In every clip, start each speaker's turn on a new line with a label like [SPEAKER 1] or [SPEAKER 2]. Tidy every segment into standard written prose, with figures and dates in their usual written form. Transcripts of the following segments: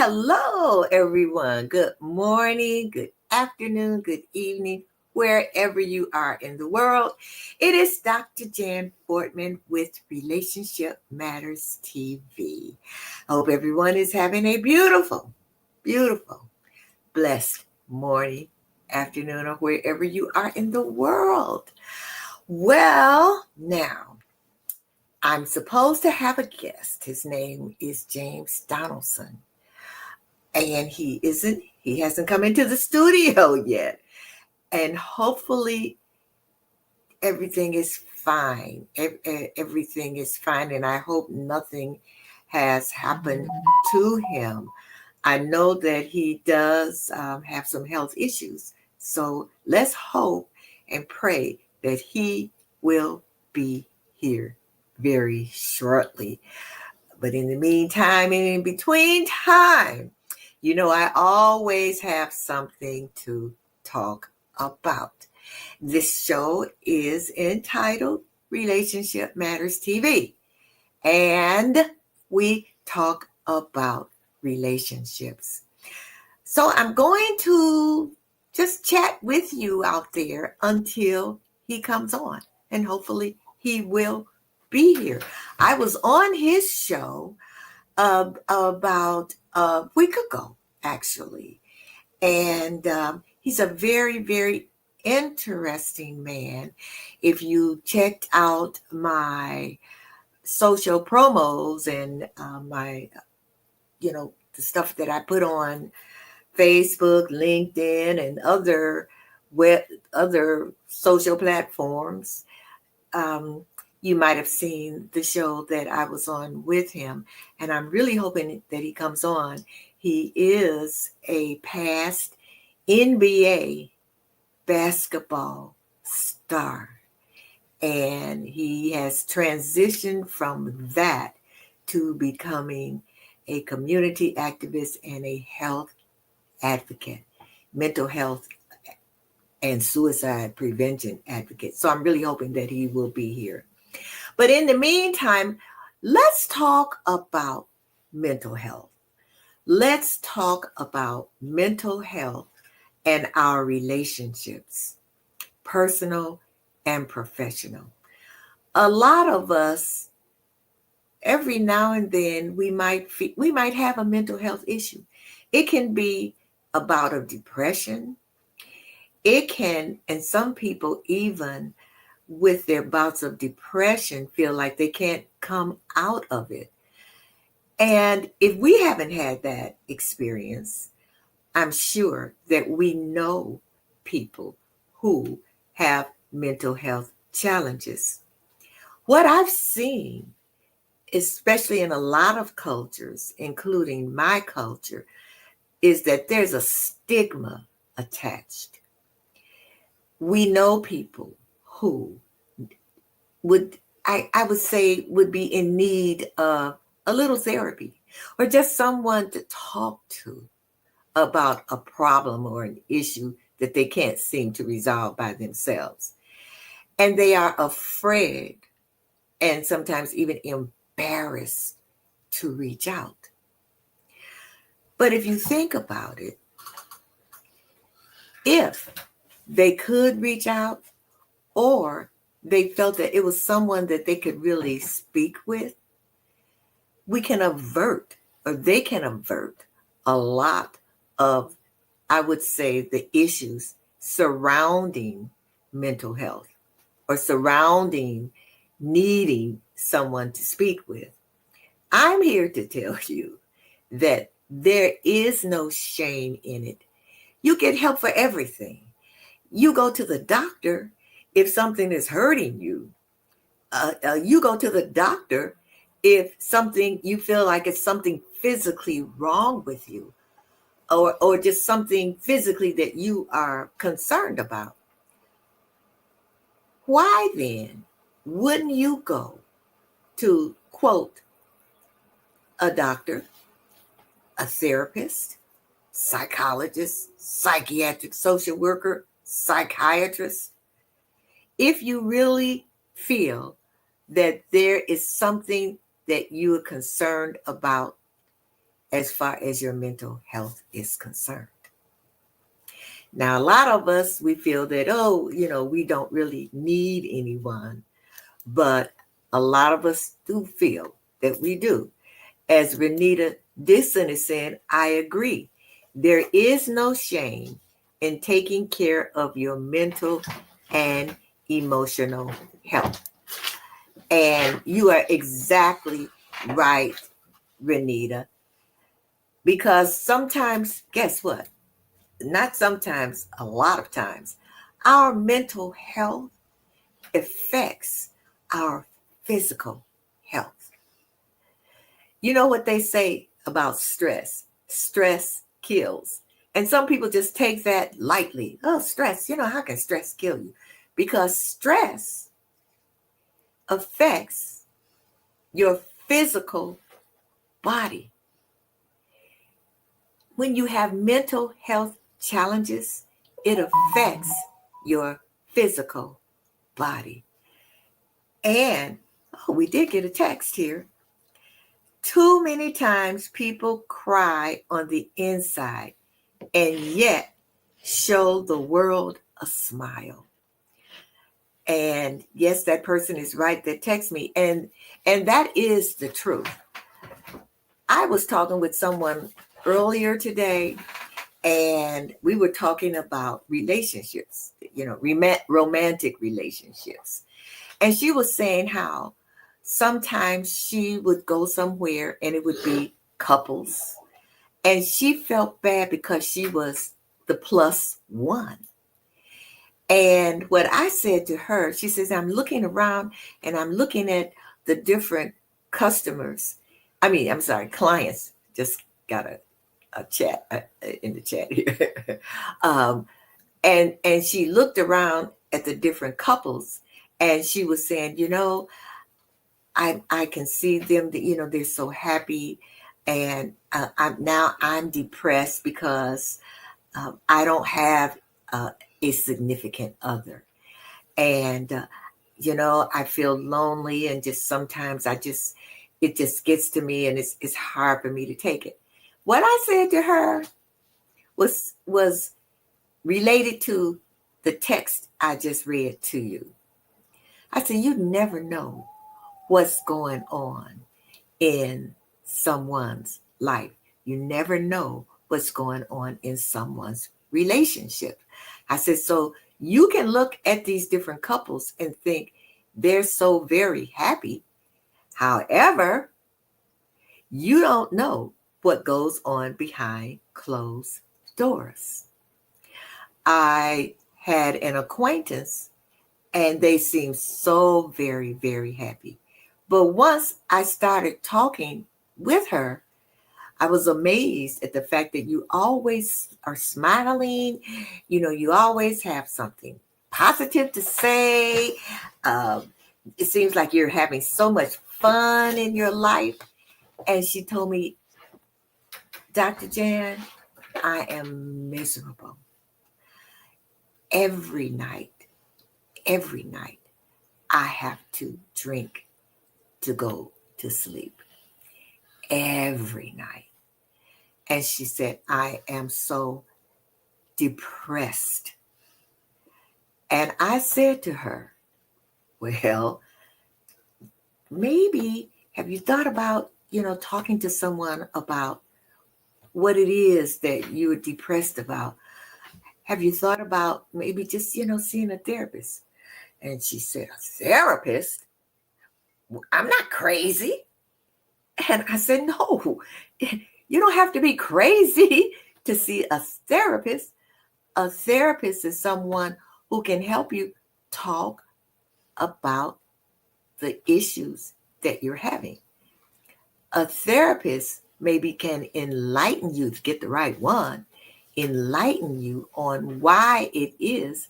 [SPEAKER 1] Hello, everyone. Good morning, good afternoon, good evening, wherever you are in the world. It is Dr. Jan Fortman with Relationship Matters TV. I hope everyone is having a beautiful, blessed morning, afternoon, or wherever you are in the world. Well, now, I'm supposed to have a guest. His name is James Donaldson. And he hasn't come into the studio yet. And hopefully everything is fine. Everything is fine. And I hope nothing has happened to him. I know that he does have some health issues. So let's hope and pray that he will be here very shortly. But in the meantime, and in between time, I always have something to talk about. This show is entitled Relationship Matters TV, and we talk about relationships. So I'm going to just chat with you out there until he comes on, and hopefully he will be here. I was on his show about a week ago, actually. And he's a very, very interesting man. If you checked out my social promos and the stuff that I put on Facebook, LinkedIn, and other social platforms, you might have seen the show that I was on with him, and I'm really hoping that he comes on. He is a past NBA basketball star, and he has transitioned from that to becoming a community activist and a health advocate, mental health and suicide prevention advocate. So I'm really hoping that he will be here. But in the meantime, let's talk about mental health. Let's talk about mental health and our relationships, personal and professional. A lot of us, every now and then, we might have a mental health issue. It can be a bout of depression. It can, and some people even with their bouts of depression feel like they can't come out of it. And if we haven't had that experience, I'm sure that we know people who have mental health challenges. What I've seen, especially in a lot of cultures, including my culture, is that there's a stigma attached. We know people who I would say would be in need of a little therapy or just someone to talk to about a problem or an issue that they can't seem to resolve by themselves. And they are afraid and sometimes even embarrassed to reach out. But if you think about it, if they could reach out or they felt that it was someone that they could really speak with, we can avert, or they can avert, a lot of, I would say, the issues surrounding mental health or surrounding needing someone to speak with. I'm here to tell you that there is no shame in it. You get help for everything. You go to the doctor if something is hurting you. You go to the doctor if something you feel like it's something physically wrong with you, or just something physically that you are concerned about. Why then wouldn't you go to, quote, a doctor, a therapist, psychologist, psychiatric social worker, psychiatrist, if you really feel that there is something that you are concerned about as far as your mental health is concerned. Now, a lot of us, we feel that, oh, we don't really need anyone, but a lot of us do feel that we do. As Renita Dixon is saying, I agree. There is no shame in taking care of your mental and emotional health. And you are exactly right, Renita, because sometimes, guess what? Not sometimes, a lot of times, our mental health affects our physical health. You know what they say about stress? Stress kills. And some people just take that lightly. Oh, stress, how can stress kill you? Because stress affects your physical body. When you have mental health challenges, it affects your physical body. And we did get a text here. Too many times people cry on the inside and yet show the world a smile. And yes, that person is right that texts me. And that is the truth. I was talking with someone earlier today, and we were talking about relationships, romantic relationships. And she was saying how sometimes she would go somewhere and it would be couples. And she felt bad because she was the plus one. And what I said to her, she says, I'm looking around and I'm looking at the different clients. Just got a chat in the chat here. And she looked around at the different couples and she was saying, I can see them, that, they're so happy. And I'm depressed because I don't have a significant other. And, I feel lonely and just sometimes it just gets to me and it's hard for me to take it. What I said to her was related to the text I just read to you. I said, you never know what's going on in someone's life. You never know what's going on in someone's relationship. I said, so you can look at these different couples and think they're so very happy. However, you don't know what goes on behind closed doors. I had an acquaintance and they seemed so very, very happy. But once I started talking with her, I was amazed at the fact that you always are smiling. You always have something positive to say. It seems like you're having so much fun in your life. And she told me, Dr. Jan, I am miserable. Every night, I have to drink to go to sleep. Every night. And she said, I am so depressed. And I said to her, well, maybe have you thought about, talking to someone about what it is that you're depressed about? Have you thought about maybe just, seeing a therapist? And she said, a therapist? I'm not crazy. And I said, no, you don't have to be crazy to see a therapist. A therapist is someone who can help you talk about the issues that you're having. A therapist maybe can enlighten you, to get the right one, enlighten you on why it is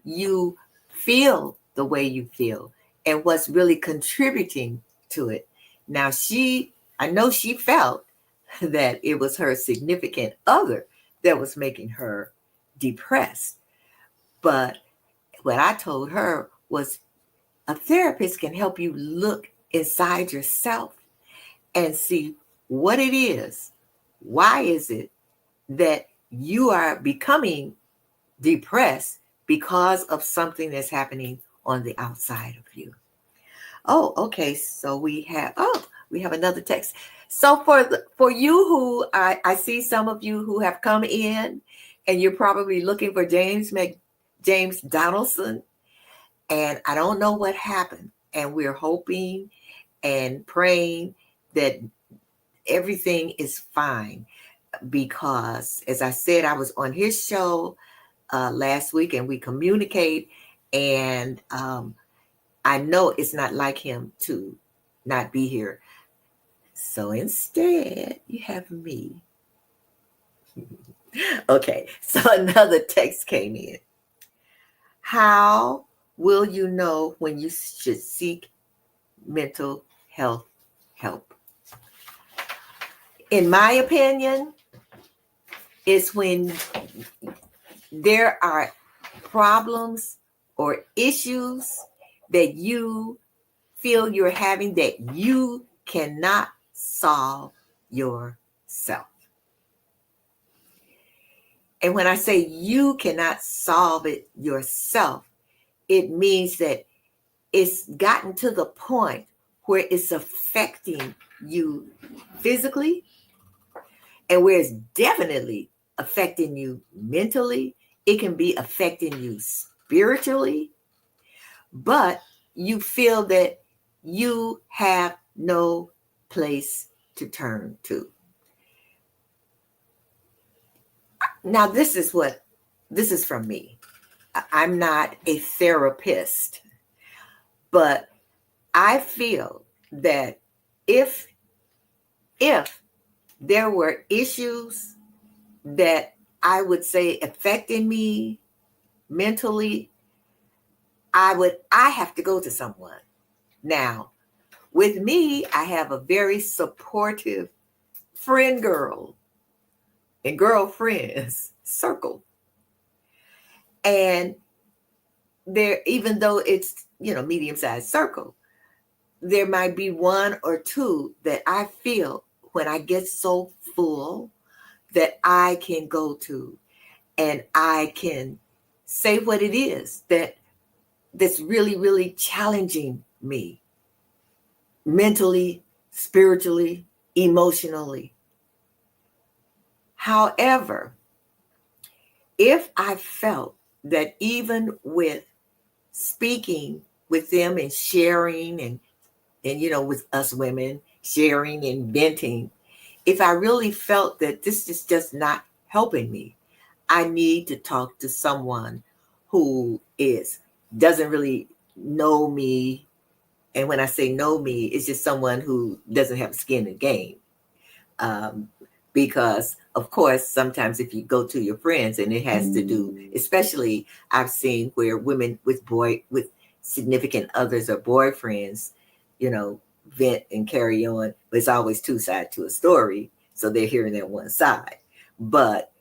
[SPEAKER 1] you feel the way you feel and what's really contributing to it. Now, I know she felt that it was her significant other that was making her depressed. But what I told her was a therapist can help you look inside yourself and see what it is Why is it that you are becoming depressed because of something that's happening on the outside of you? Oh, okay. So we have another text. So for you who I see some of you who have come in, and you're probably looking for James Donaldson, and I don't know what happened, and we're hoping and praying that everything is fine, because as I said, I was on his show last week, and we communicate, and I know it's not like him to not be here. So instead, you have me. Okay, so another text came in. How will you know when you should seek mental health help? In my opinion, it's when there are problems or issues that you feel you're having that you cannot solve yourself. And when I say you cannot solve it yourself, it means that it's gotten to the point where it's affecting you physically, and where it's definitely affecting you mentally. It can be affecting you spiritually, but you feel that you have no place to turn to. Now, this is from me. I'm not a therapist, but I feel that if there were issues that I would say affecting me mentally, I have to go to someone. Now, with me, I have a very supportive friend girl and girlfriends circle. And there, even though it's, medium-sized circle, there might be one or two that I feel when I get so full that I can go to, and I can say what it is that's really, really challenging me mentally, spiritually, emotionally. However, if I felt that even with speaking with them and sharing and with us women sharing and venting, if I really felt that this is just not helping me, I need to talk to someone who doesn't really know me. And when I say know me, it's just someone who doesn't have skin in the game. Um, because of course, sometimes if you go to your friends, and it has to do, especially I've seen where women with significant others or boyfriends, vent and carry on, but it's always two sides to a story. So they're hearing that one side, but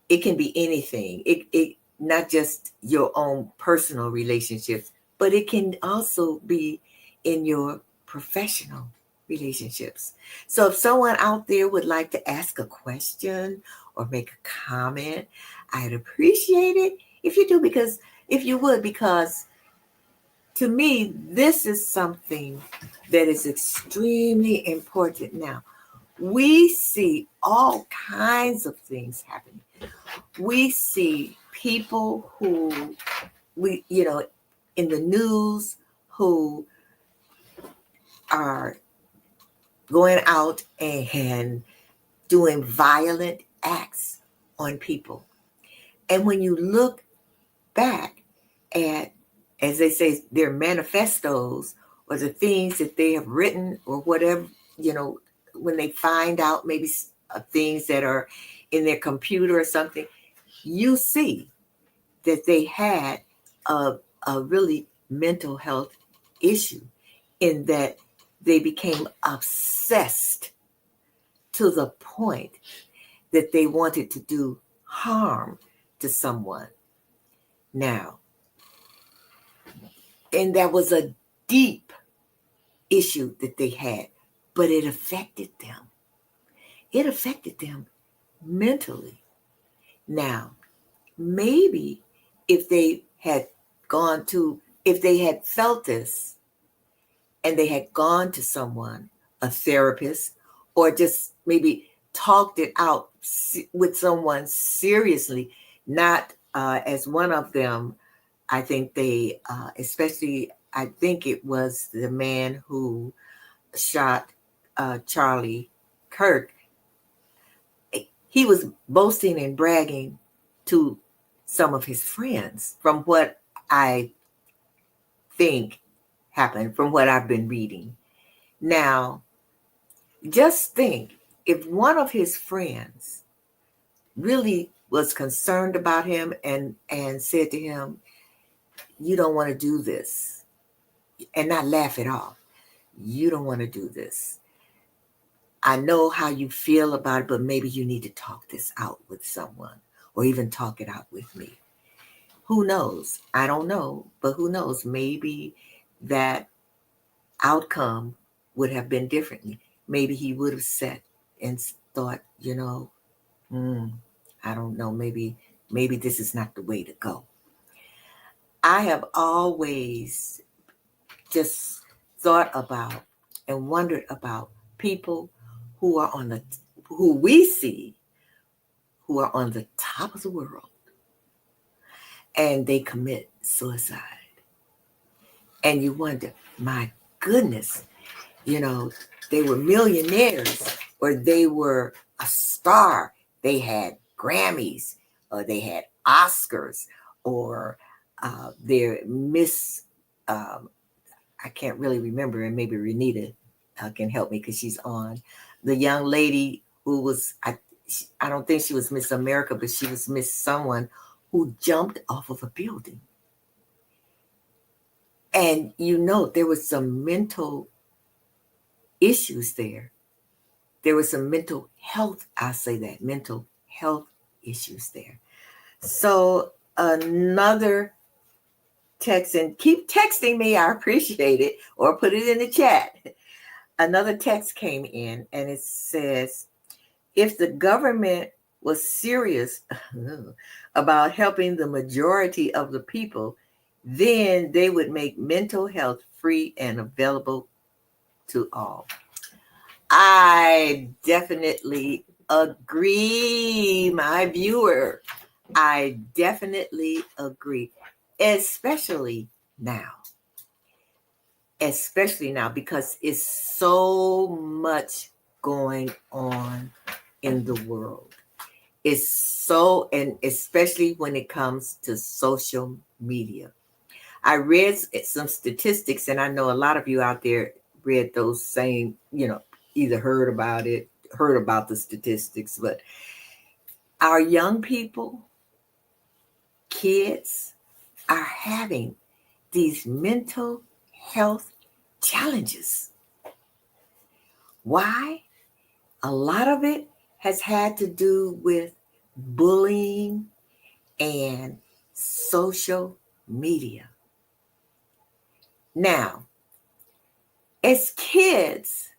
[SPEAKER 1] it can be anything. It not just your own personal relationships, but it can also be in your professional relationships. So if someone out there would like to ask a question or make a comment, I'd appreciate it if you do, because to me, this is something that is extremely important now. We see all kinds of things happening. We see people who in the news who are going out and doing violent acts on people. And when you look back at, as they say, their manifestos or the things that they have written or whatever, when they find out maybe things that are in their computer or something, you see that they had a really mental health issue, in that they became obsessed to the point that they wanted to do harm to someone. Now, and that was a deep issue that they had, but it affected them. it affected them mentally. Now, maybe if they had if they had felt this and they had gone to someone, a therapist, or just maybe talked it out with someone seriously, not as one of them, I think they, especially, I think it was the man who shot Charlie Kirk. He was boasting and bragging to some of his friends from what I think happened, from what I've been reading. Now, just think if one of his friends really was concerned about him and said to him, you don't want to do this, and not laugh it off. You don't want to do this. I know how you feel about it, but maybe you need to talk this out with someone or even talk it out with me. Who knows? I don't know, but who knows? Maybe that outcome would have been differently. Maybe he would have sat and thought, I don't know, maybe this is not the way to go. I have always just thought about and wondered about people who are who we see who are on the top of the world and they commit suicide. And you wonder, my goodness, they were millionaires or they were a star. They had Grammys or they had Oscars or their Miss, I can't really remember, and maybe Renita can help me because she's on. The young lady who was, I don't think she was Miss America, but she was Miss someone who jumped off of a building. And there was some mental issues there. There was some mental health, I'll say that, mental health issues there. So another text, and keep texting me, I appreciate it, or put it in the chat. Another text came in and it says, if the government was serious about helping the majority of the people, then they would make mental health free and available to all. I definitely agree, my viewer. I definitely agree, especially now. Especially now, because it's so much going on in the world. It's so, and especially when it comes to social media. I read some statistics, and I know a lot of you out there read those same, either heard about the statistics, but our young people, kids, are having these mental health challenges. Why? A lot of it has had to do with bullying and social media. Now, as kids,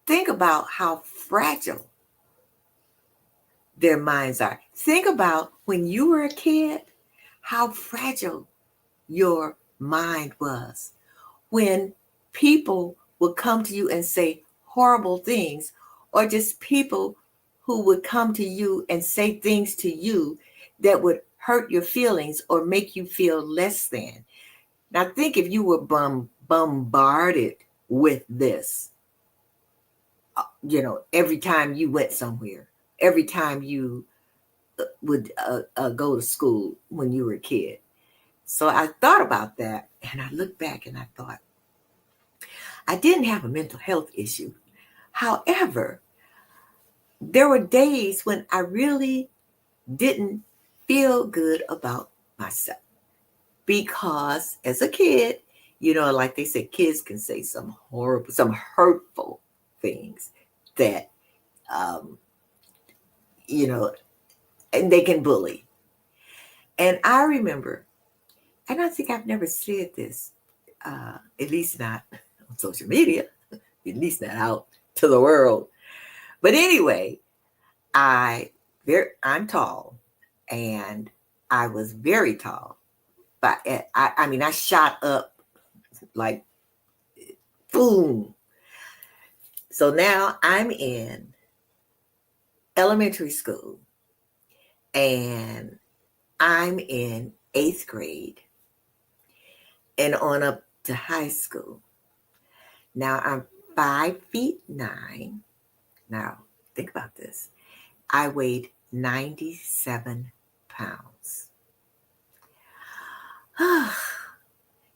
[SPEAKER 1] think about how fragile their minds are. Think about when you were a kid, how fragile your mind was. When people would come to you and say horrible things, or just people who would come to you and say things to you that would hurt your feelings or make you feel less than. Now think if you were bombarded with this, every time you went somewhere, every time you would go to school when you were a kid. So I thought about that, and I looked back and I thought, I didn't have a mental health issue. However, there were days when I really didn't feel good about myself. Because as a kid, like they say, kids can say some horrible, some hurtful things that, and they can bully. And I remember, and I think I've never said this, at least not on social media, at least not out to the world. But anyway, I'm tall, and I was very tall. But I mean, I shot up like boom. So now I'm in elementary school, and I'm in 8th grade and on up to high school. Now I'm 5'9". Now think about this. I weighed 97 pounds.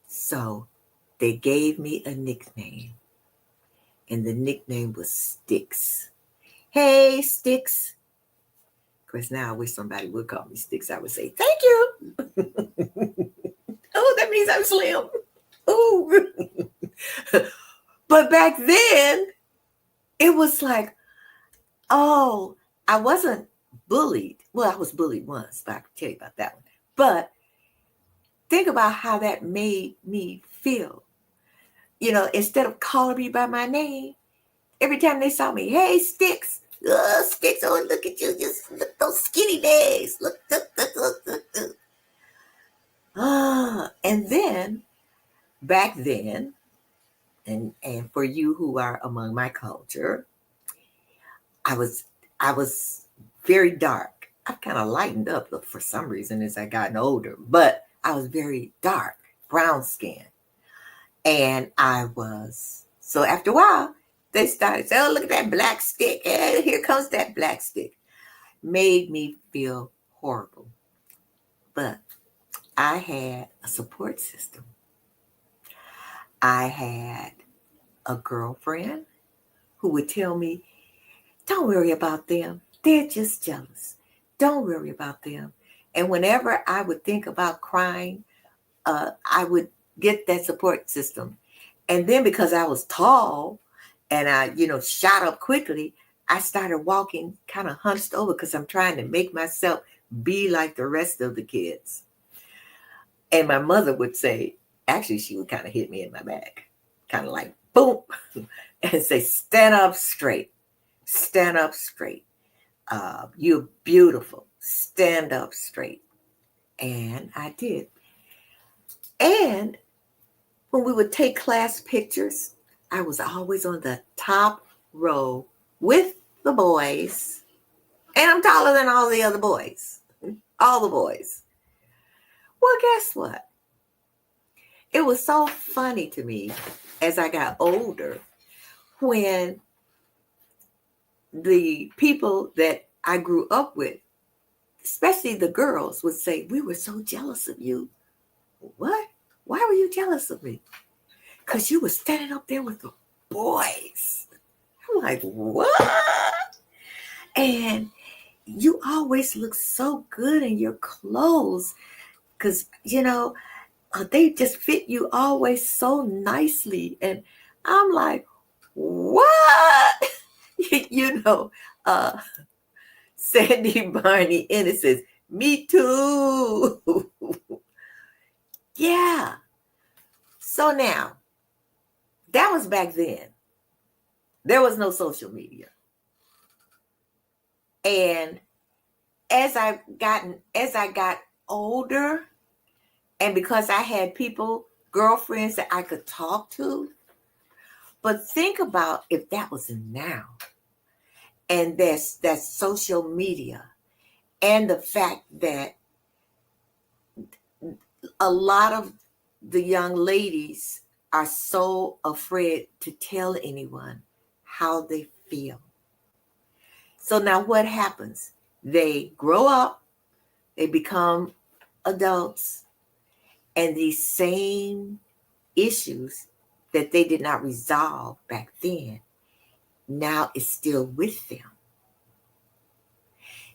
[SPEAKER 1] So they gave me a nickname, and the nickname was Sticks. Hey, Sticks. Of course, now I wish somebody would call me Sticks. I would say, thank you. Oh, that means I'm slim. Ooh. But back then, it was like, oh, I wasn't bullied. Well, I was bullied once, but I can tell you about that one. But think about how that made me feel. You know, instead of calling me by my name, every time they saw me, hey, Sticks. Sticks, oh, look at you. Just look those skinny legs. Look. And then, back then, and for you who are among my culture, I was very dark. I've kind of lightened up for some reason as I gotten older, but I was very dark, brown skin. And so after a while, they started saying, oh, look at that black stick. Hey, here comes that black stick. Made me feel horrible. But I had a support system. I had a girlfriend who would tell me, don't worry about them. They're just jealous. Don't worry about them. And whenever I would think about crying, I would get that support system. And then because I was tall and I, shot up quickly, I started walking kind of hunched over because I'm trying to make myself be like the rest of the kids. And my mother would say, actually, she would kind of hit me in my back, kind of like, boom, and say, stand up straight. Stand up straight. You're beautiful. Stand up straight. And I did. And when we would take class pictures, I was always on the top row with the boys. And I'm taller than all the other boys. All the boys. Well, guess what? It was so funny to me as I got older when the people that I grew up with, especially the girls, would say, we were so jealous of you. What? Why were you jealous of me? Because you were standing up there with the boys. I'm like, what? And you always look so good in your clothes because, they just fit you always so nicely. And I'm like, what? Sandy Barney Ennis says, me too. Yeah. So now, that was back then. There was no social media. And as I got older, and because I had girlfriends that I could talk to, but think about if that was now, and that's social media, and the fact that a lot of the young ladies are so afraid to tell anyone how they feel. So now what happens? They grow up, they become adults, and these same issues that they did not resolve back then now is still with them.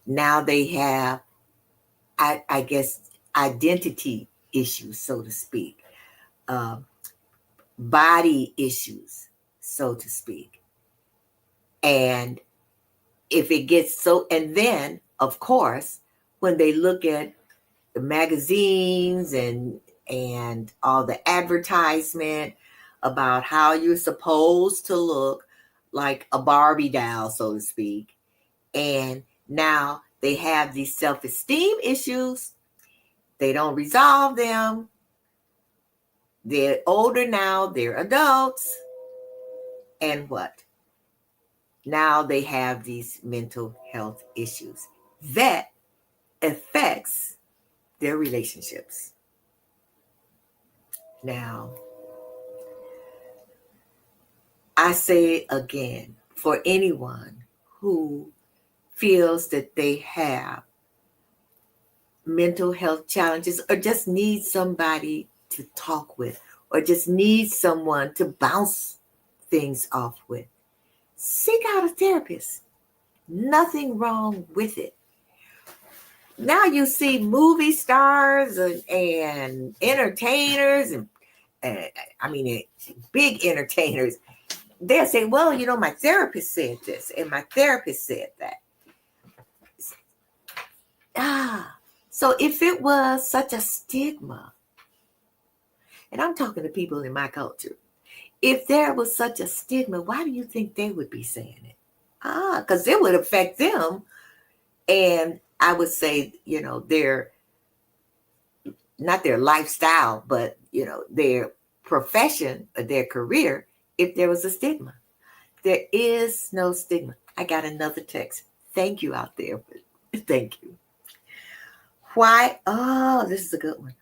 [SPEAKER 1] Now they have, I guess, identity issues, so to speak, body issues, so to speak. And if it gets and then, of course, when they look at the magazines and all the advertisement about how you're supposed to look, like a Barbie doll, so to speak. And now they have these self-esteem issues. They don't resolve them. They're older now, they're adults. And what? Now they have these mental health issues that affects their relationships. Now, I say again, for anyone who feels that they have mental health challenges or just need somebody to talk with or just need someone to bounce things off with, seek out a therapist. Nothing wrong with it. Now you see movie stars and entertainers and big entertainers. They'll say, well, my therapist said this and my therapist said that. So if it was such a stigma, and I'm talking to people in my culture, if there was such a stigma, why do you think they would be saying it? Because it would affect them. And I would say, their, not their lifestyle, but, their profession or their career, if there was a stigma. There is no stigma. I got another text. Thank you out there. Thank you. Why? Oh, this is a good one.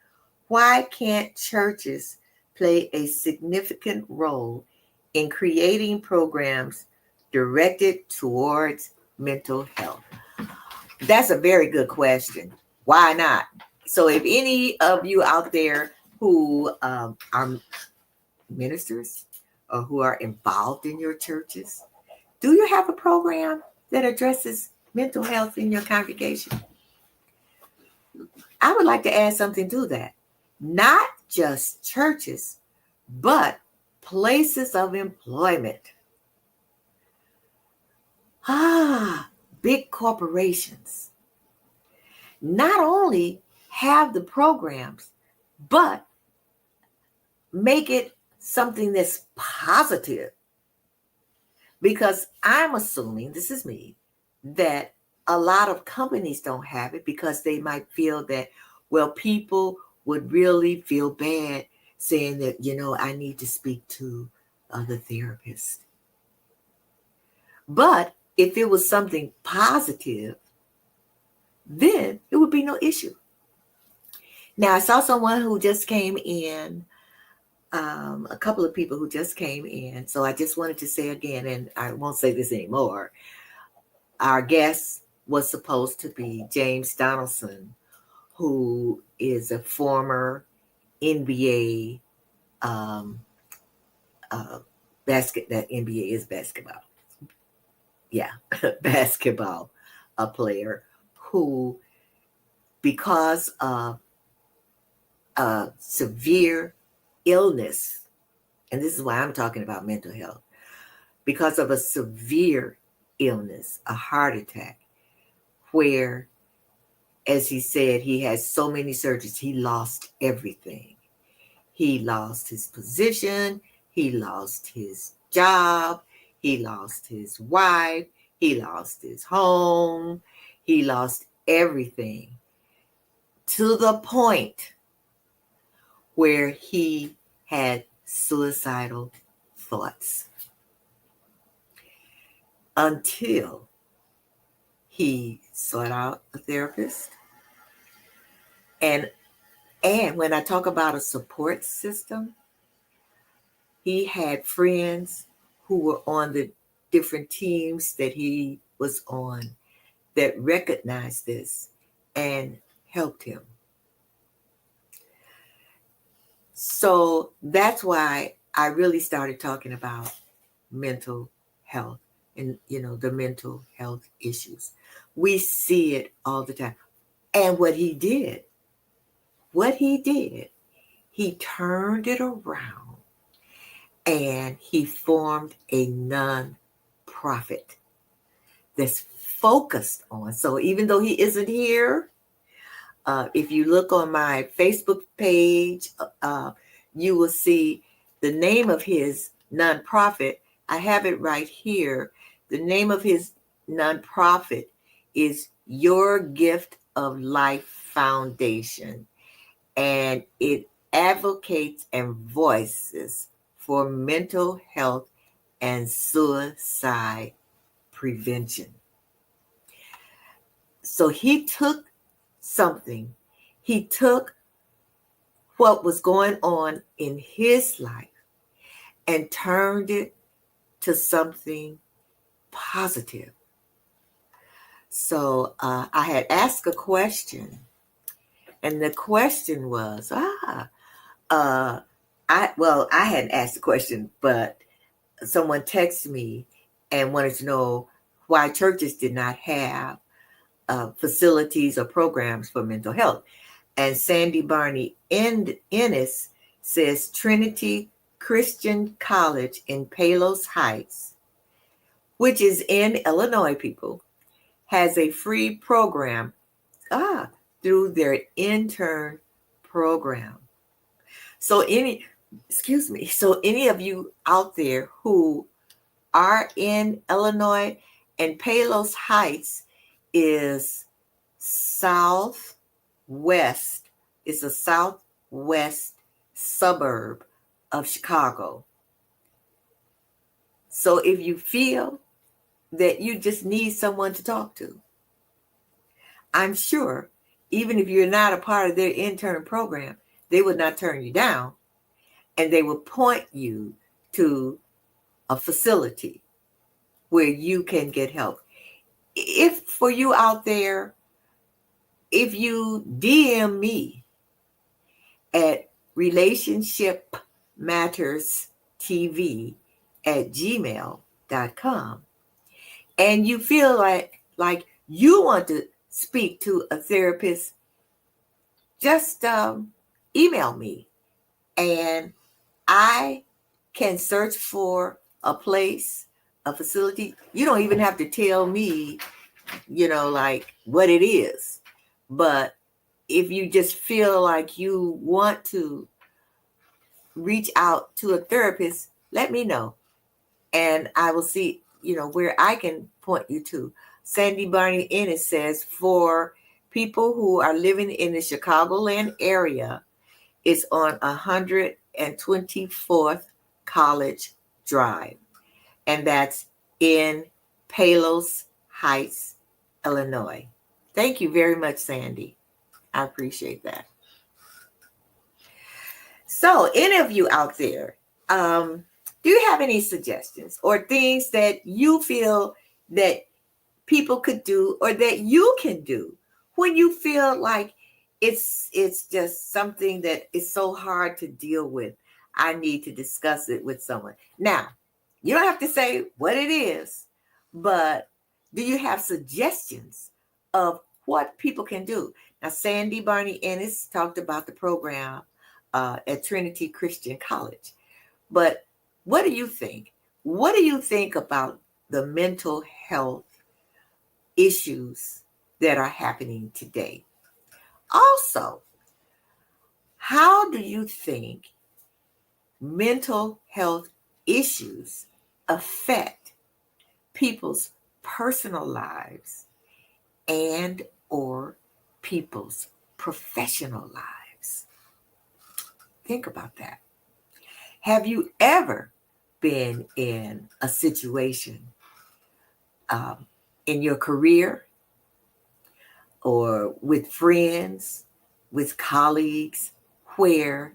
[SPEAKER 1] Why can't churches play a significant role in creating programs directed towards mental health? That's a very good question. Why not? So if any of you out there who are ministers or who are involved in your churches, do you have a program that addresses mental health in your congregation? I would like to add something to that. Not just churches, but places of employment. Big corporations not only have the programs, but make it something that's positive. Because I'm assuming, this is me, that a lot of companies don't have it because they might feel that, well, people would really feel bad saying that, I need to speak to the therapist. But if it was something positive, then it would be no issue. Now, I saw someone who just came in, a couple of people who just came in. So I just wanted to say again, and I won't say this anymore, our guest was supposed to be James Donaldson, who is a former NBA that NBA is basketball. Yeah, basketball, a player who, because of a severe illness, and this is why I'm talking about mental health, because of a severe illness, a heart attack, where, as he said, he had so many surgeries, he lost everything. He lost his position, he lost his job, he lost his wife, he lost his home, he lost everything, to the point where he had suicidal thoughts, until he sought out a therapist. And when I talk about a support system, he had friends who were on the different teams that he was on that recognized this and helped him. So that's why I really started talking about mental health and, the mental health issues. We see it all the time. And what he did, he turned it around and he formed a non-profit that's focused on. So even though he isn't here, if you look on my Facebook page, you will see the name of his nonprofit I have it right here. The name of his nonprofit is Your Gift of Life Foundation, and it advocates and voices for mental health and suicide prevention. So he took something, he took what was going on in his life and turned it to something positive. So I had asked a question, and the question was, I hadn't asked the question, but someone texted me and wanted to know why churches did not have facilities or programs for mental health. And Sandy Barney Ennis says Trinity Christian College in Palos Heights, which is in Illinois, people, has a free program through their intern program. So any of you out there who are in Illinois, and Palos Heights is southwest. It's a southwest suburb of Chicago. So if you feel that you just need someone to talk to, I'm sure even if you're not a part of their intern program, they would not turn you down, and they will point you to a facility where you can get help. If for you out there, if you DM me at relationshipmatterstv@gmail.com and you feel like you want to speak to a therapist, just email me and I can search for a place, a facility. You don't even have to tell me, like what it is. But if you just feel like you want to reach out to a therapist, let me know. And I will see, where I can point you to. Sandy Barney Ennis says for people who are living in the Chicagoland area, it's on 124th College Drive. And that's in Palos Heights, Illinois. Thank you very much, Sandy. I appreciate that. So, any of you out there, do you have any suggestions or things that you feel that people could do or that you can do when you feel like it's just something that is so hard to deal with? I need to discuss it with someone. Now, you don't have to say what it is, but do you have suggestions of what people can do? Now, Sandy Barney Ennis talked about the program at Trinity Christian College. But what do you think? What do you think about the mental health issues that are happening today? Also, how do you think mental health issues affect people's personal lives and or people's professional lives? Think about that. Have you ever been in a situation in your career or with friends, with colleagues, where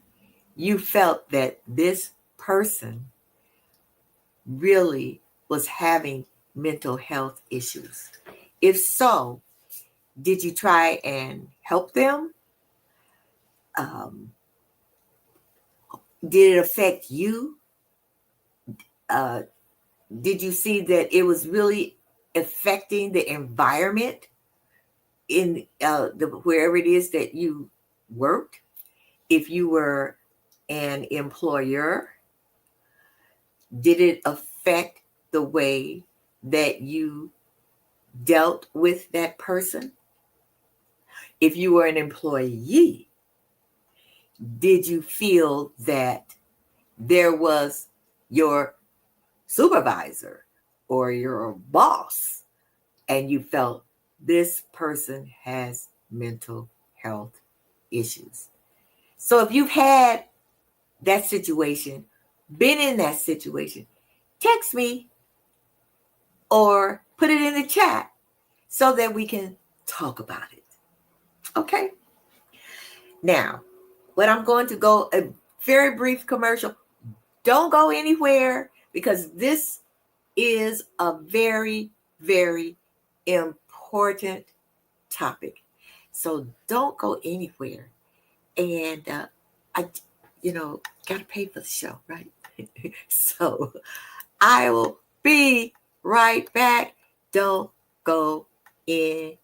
[SPEAKER 1] you felt that this person really was having mental health issues? If so, did you try and help them? Did it affect you? Did you see that it was really affecting the environment in wherever it is that you worked? If you were an employer, did it affect the way that you dealt with that person? If you were an employee, did you feel that there was your supervisor or your boss, and you felt this person has mental health issues. So if you've had that situation, been in that situation, text me or put it in the chat so that we can talk about it. Okay? Now, what I'm going to go a very brief commercial. Don't go anywhere because this is a very, very important topic. So don't go anywhere. And I, got to pay for the show, right? So I will be right back. Don't go anywhere.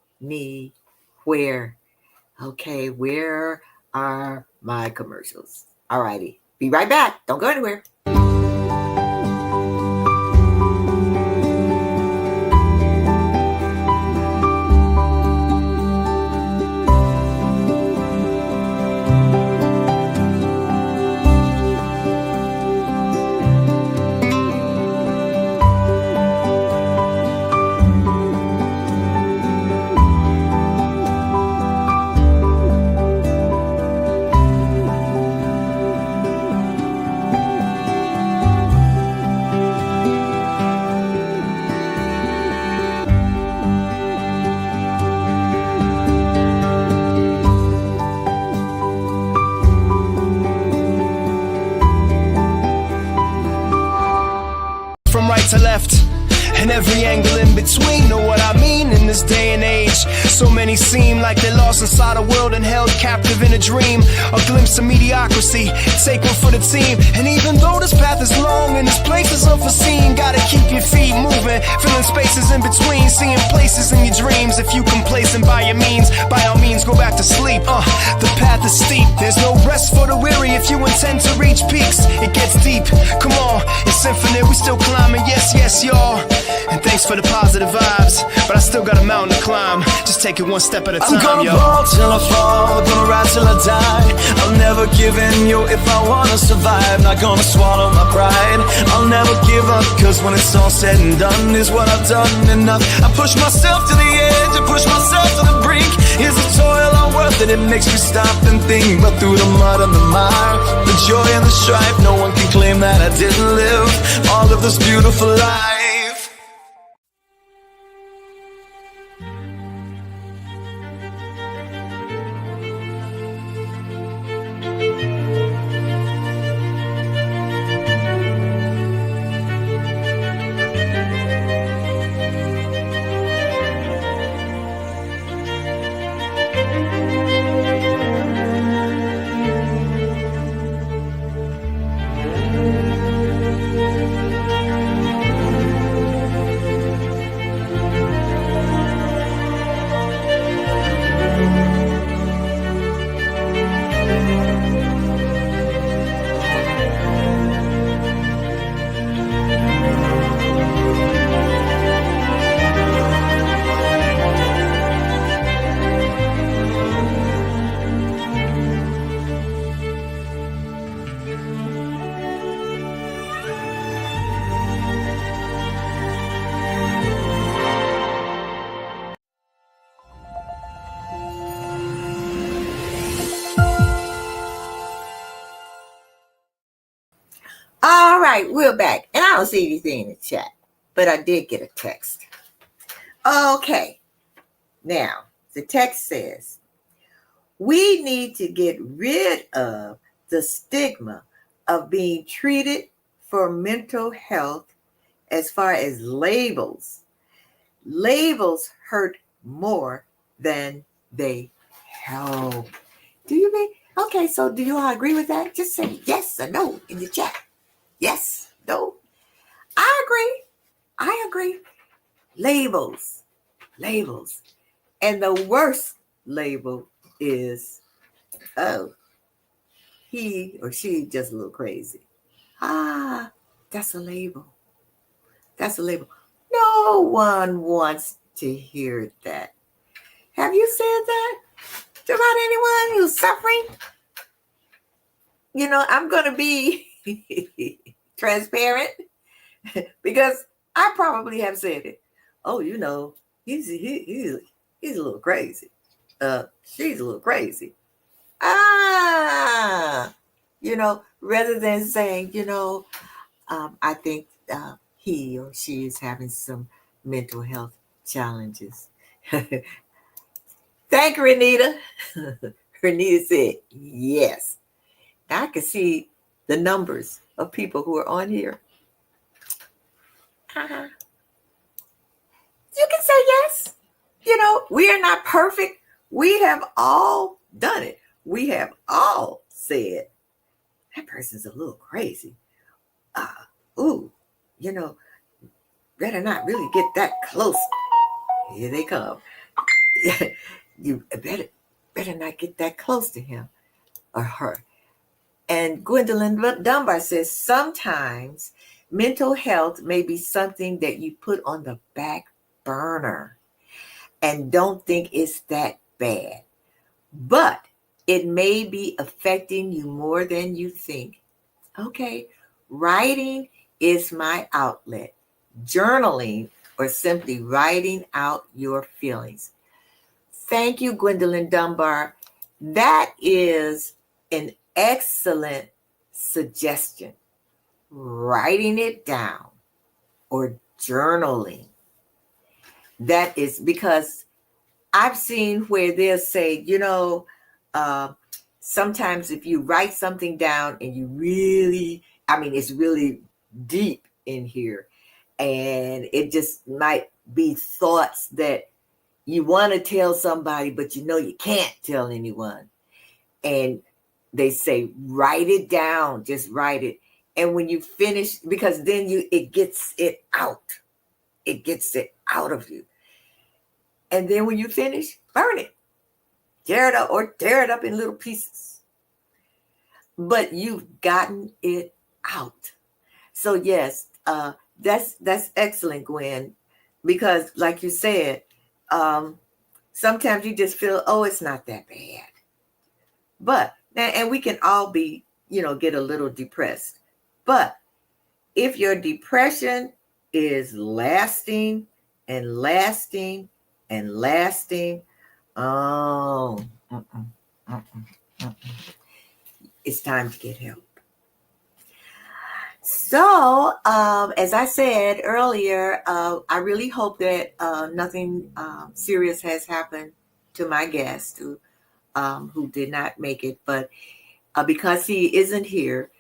[SPEAKER 1] Okay, where are my commercials? All righty. Be right back. Don't go anywhere.
[SPEAKER 2] From right to left, and every angle in between. Know what I mean? In this day and age, so many seem like they're lost inside a world and held captive in a dream. A glimpse of mediocrity, take one for the team. And even though this path is long and this place is unforeseen, gotta keep your feet moving, filling spaces in between, seeing places in your dreams. If you complacent by your means, by all means go back to sleep. The path is steep, there's no rest for the weary. If you intend to reach peaks, it gets deep. Come on, it's infinite, we still climbing. Yes, yes, y'all. And thanks for the positive vibes, but I still got a mountain to climb. Just take it one step at a time,
[SPEAKER 3] I'm gonna ball till I fall, gonna ride till I die. I'll never give in, yo, if I wanna survive. Not gonna swallow my pride, I'll never give up. Cause when it's all said and done, is what I've done enough. I push myself to the edge, I push myself to the brink. Is the toil all worth it? It makes me stop and think. But through the mud and the mire, the joy and the strife, no one can claim that I didn't live all of this beautiful life.
[SPEAKER 1] All right, we're back. And I don't see anything in the chat, but I did get a text. Okay. Now, the text says, we need to get rid of the stigma of being treated for mental health as far as labels. Labels hurt more than they help. Do you mean? Okay, so do you all agree with that? Just say yes or no in the chat. Yes, no. I agree. Labels. And the worst label is, oh, he or she just a little crazy. That's a label. No one wants to hear that. Have you said that about anyone who's suffering? I'm going to be transparent. because I probably have said it. Oh, you know, he's a little crazy. She's a little crazy. Ah, rather than saying, I think he or she is having some mental health challenges. Thank you, Renita. Renita said, yes. Now I can see the numbers of people who are on here. Uh-huh. You can say yes. We are not perfect. We have all done it. We have all said, that person's a little crazy. Ooh, better not really get that close. Here they come. You better not get that close to him or her. And Gwendolyn Dunbar says, sometimes mental health may be something that you put on the back burner and don't think it's that bad. But it may be affecting you more than you think. Okay, writing is my outlet. Journaling or simply writing out your feelings. Thank you, Gwendolyn Dunbar. That is an excellent suggestion. Writing it down or journaling. That is because I've seen where they'll say, sometimes if you write something down and you really, it's really deep in here, and it just might be thoughts that you want to tell somebody, but you can't tell anyone. And they say, write it down, just write it. And when you finish, because then it gets it out. It gets it out of you. And then when you finish, burn it. Tear it up or tear it up in little pieces. But you've gotten it out. So yes, that's excellent, Gwen. Because like you said, sometimes you just feel, oh, it's not that bad. But, and we can all be, get a little depressed. But if your depression is lasting and lasting and lasting, it's time to get help. So, as I said earlier, I really hope that nothing serious has happened to my guest who did not make it. But because he isn't here,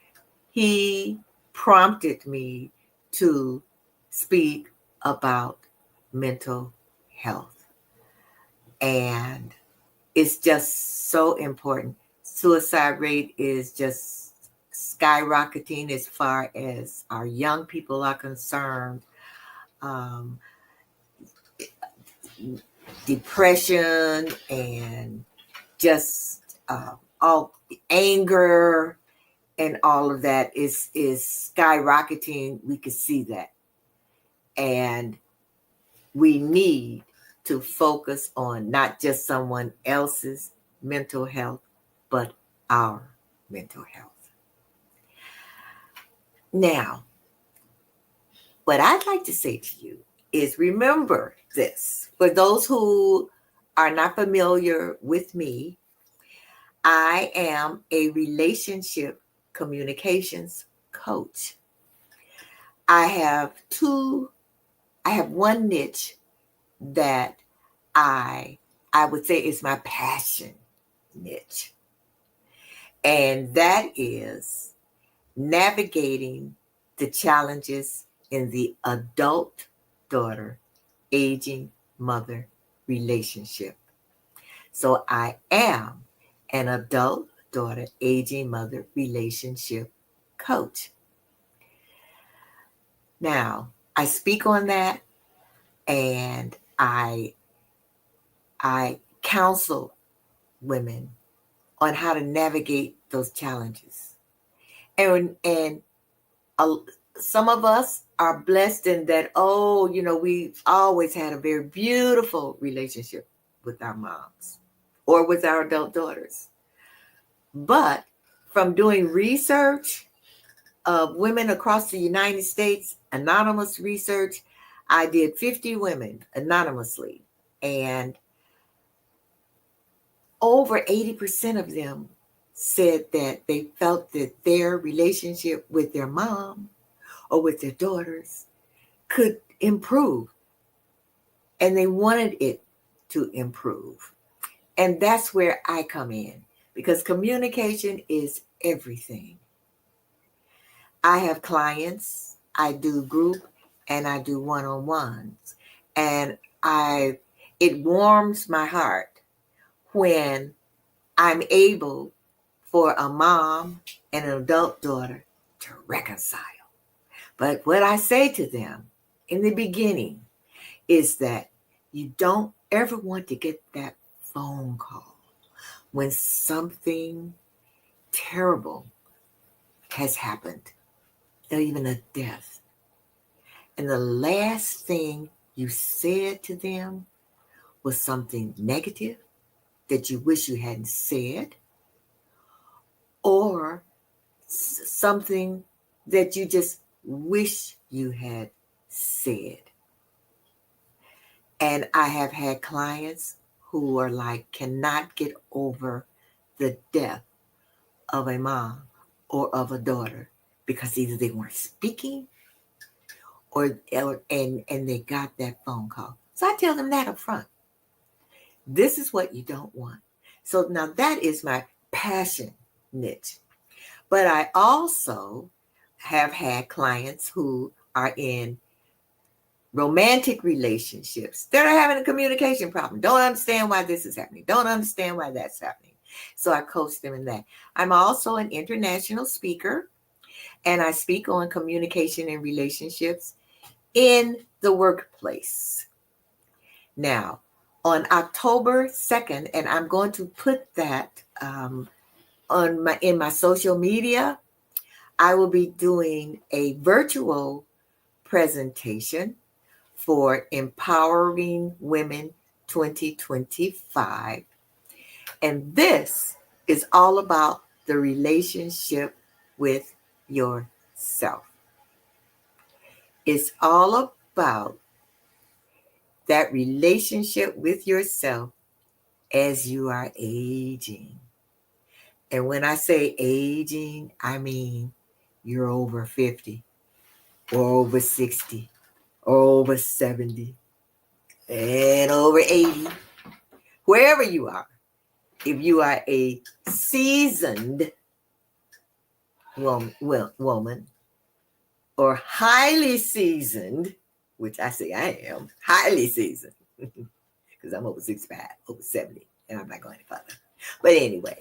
[SPEAKER 1] he prompted me to speak about mental health. And it's just so important. Suicide rate is just skyrocketing as far as our young people are concerned. Depression and just all anger and all of that is skyrocketing. We can see that. And we need to focus on not just someone else's mental health, but our mental health. Now, what I'd like to say to you is remember this. For those who are not familiar with me, I am a relationship communications coach. I have one niche that I would say is my passion niche. And that is navigating the challenges in the adult daughter, aging mother relationship. So I am an adult daughter, aging mother relationship coach. Now, I speak on that, and I counsel women on how to navigate those challenges. And some of us are blessed in that, we've always had a very beautiful relationship with our moms or with our adult daughters. But from doing research, of women across the United States, anonymous research. I did 50 women anonymously, and over 80% of them said that they felt that their relationship with their mom or with their daughters could improve, and they wanted it to improve. And that's where I come in, because communication is everything. I have clients, I do group, and I do one-on-ones. And it warms my heart when I'm able for a mom and an adult daughter to reconcile. But what I say to them in the beginning is that you don't ever want to get that phone call when something terrible has happened, or even a death. And the last thing you said to them was something negative that you wish you hadn't said, or something that you just wish you had said. And I have had clients who are like, cannot get over the death of a mom or of a daughter, because either they weren't speaking or they got that phone call. So I tell them that up front. This is what you don't want. So now that is my passion niche. But I also have had clients who are in romantic relationships that are having a communication problem. Don't understand why this is happening. Don't understand why that's happening. So I coach them in that. I'm also an international speaker, and I speak on communication and relationships in the workplace. Now, on October 2nd, and I'm going to put that in my social media, I will be doing a virtual presentation for Empowering Women 2025. And this is all about the relationship with yourself. It's all about that relationship with yourself as you are aging. And when I say aging, I mean you're over 50 or over 60 or over 70 and over 80, wherever you are. If you are a seasoned woman or highly seasoned, which I say I am, highly seasoned, because I'm over 65, over 70, and I'm not going any further. But anyway,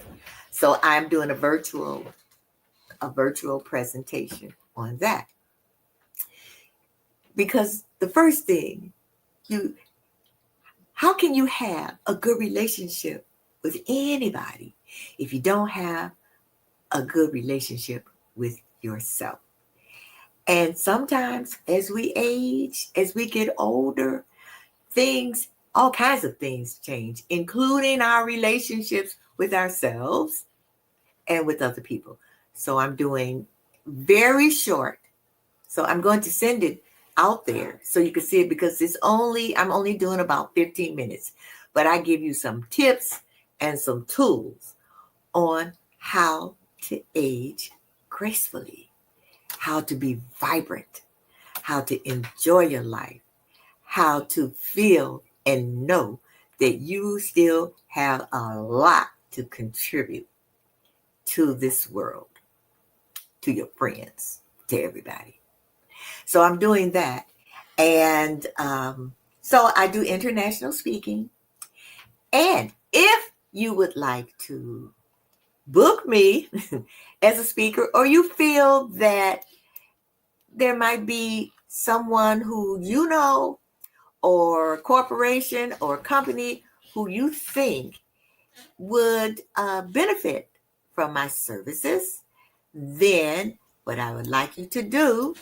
[SPEAKER 1] so I'm doing a virtual presentation on that. Because the first thing, how can you have a good relationship with anybody if you don't have a good relationship with yourself? And sometimes as we age, as we get older, all kinds of things change, including our relationships with ourselves and with other people. So I'm doing very short. So I'm going to send it out there so you can see it, because I'm only doing about 15 minutes, but I give you some tips and some tools on how to age gracefully, how to be vibrant, how to enjoy your life, how to feel and know that you still have a lot to contribute to this world, to your friends, to everybody. So I'm doing that. And so I do international speaking. And if you would like to book me as a speaker, or you feel that there might be someone who you know, or corporation or company who you think would benefit from my services, then what I would like you to do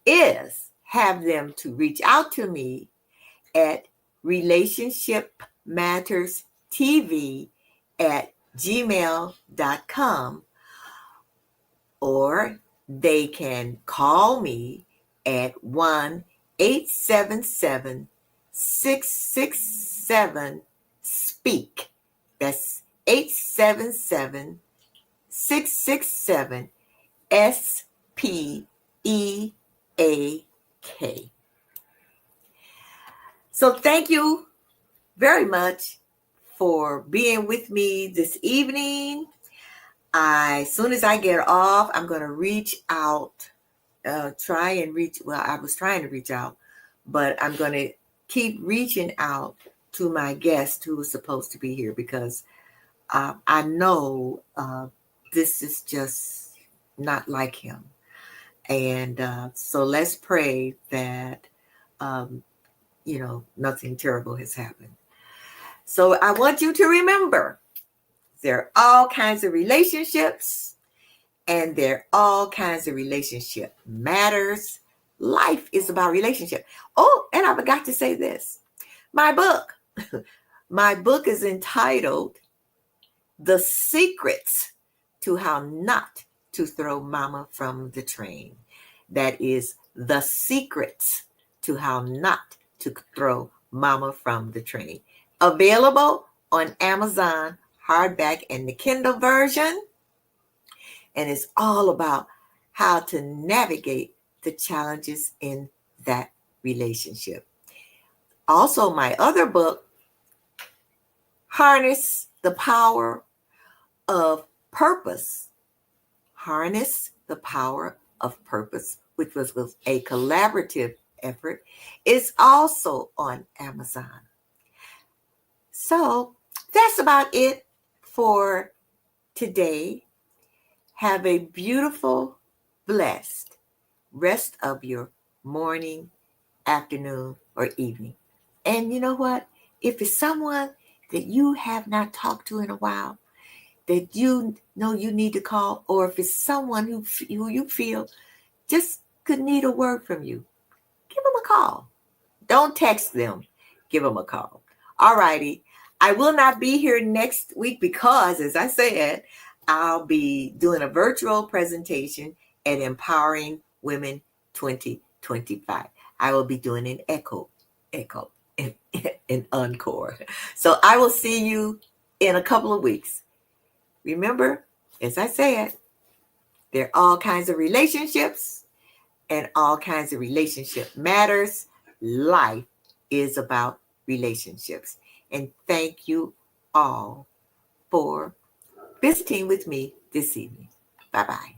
[SPEAKER 1] is have them to reach out to me at relationshipmatterstv@gmail.com, or they can call me at 1-877-667-SPEAK. That's 877-667-SPEAK. So thank you very much for being with me this evening. As soon as I get off, I'm going to reach out, I was trying to reach out, but I'm going to keep reaching out to my guest who was supposed to be here, because I know this is just not like him. And so let's pray that, nothing terrible has happened. So I want you to remember, there are all kinds of relationships, and there are all kinds of relationship matters. Life is about relationship. Oh, and I forgot to say this. My book is entitled The Secrets to How Not to Throw Mama from the Train. That is The Secrets to How Not to Throw Mama from the Train. Available on Amazon, hardback and the Kindle version. And it's all about how to navigate the challenges in that relationship. Also, my other book, Harness the Power of Purpose. Harness the Power of Purpose, which was a collaborative effort, is also on Amazon. So that's about it for today. Have a beautiful, blessed rest of your morning, afternoon, or evening. And you know what? If it's someone that you have not talked to in a while, that you know you need to call, or if it's someone who you feel just could need a word from you, give them a call. Don't text them. Give them a call. All righty. I will not be here next week because, as I said, I'll be doing a virtual presentation at Empowering Women 2025. I will be doing an echo, an encore. So I will see you in a couple of weeks. Remember, as I said, there are all kinds of relationships and all kinds of relationship matters. Life is about relationships. And thank you all for visiting with me this evening. Bye-bye.